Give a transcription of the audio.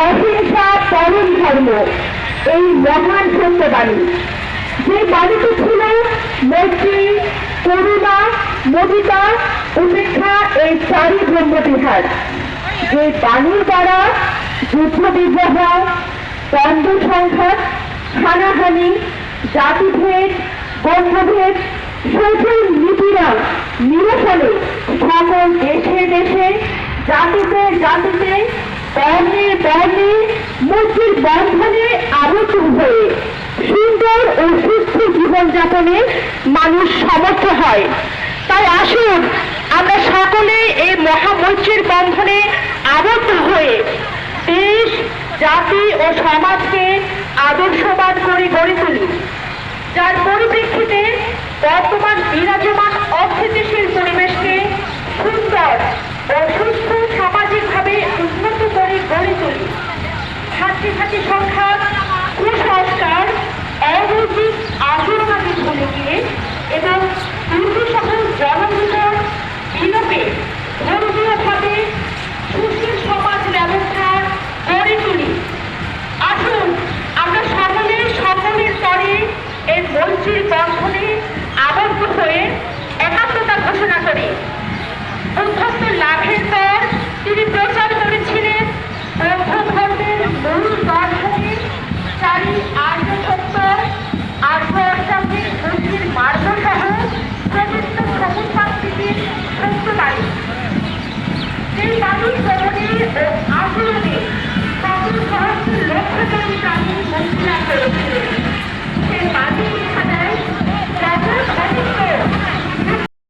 অহিংসা পরম ধর্ম, এই মহান সত্য বাণী, যে বাণীটি ছিল মৈত্রী, করুণা, মুদিতা, উপেক্ষা, এই চারি ব্রহ্মবিহার। যে বাণীর দ্বারা যুদ্ধ বিগ্রহ, দ্বন্দ্ব সংঘাত, হানাহানি, জাতিভেদ, বর্ণভেদ, শোষণ নীতিরা নিরসনে সকল দেশে দেশে, জাতিতে জাতিতে, বর্ণে বর্ণে, মৈত্রীর বন্ধনে আবদ্ধ হয়ে সুন্দর ও সুস্থ জীবনযাপনে মানুষ সমর্থ হয়। তাই আসুন আমরা সকলে এই মহামৈত্রীর বন্ধনে আবদ্ধ হয়ে দেশ, জাতি ও সমাজকে আদর্শবান করে গড়ে তুলি, যার পরিপ্রেক্ষিতে বর্তমান বিরাজমান অস্থিতিশীল পরিবেশকে সুন্দর ও সুস্থ সামাজিকভাবে উন্নত করে গড়ে তুলি। ছাত্রছাত্রী সংখ্যা, কুসংস্কার, অনৈতিক আচরণাদি ভুলে গিয়ে এবং দুর্বিসহ জনগণের বিলোপে ধর্মীয়ভাবে সুস্থ সমাজ ব্যবস্থা গড়ে তুলি। আসুন আমরা সকলের তরে এই মৈত্রীর বন্ধনে আবদ্ধ হয়ে একাত্মতা ঘোষণা করি। বুদ্ধত্ব লাভের পর তিনি প্রচার করেছিলেন বৌদ্ধ ধর্মের মূল দর্শনে চারি আর্য সত্য, আর্য অষ্টাঙ্গিক বুদ্ধির মার্গ সহ পবিত্র সবুজ সংস্কৃতির সত্যবাণী।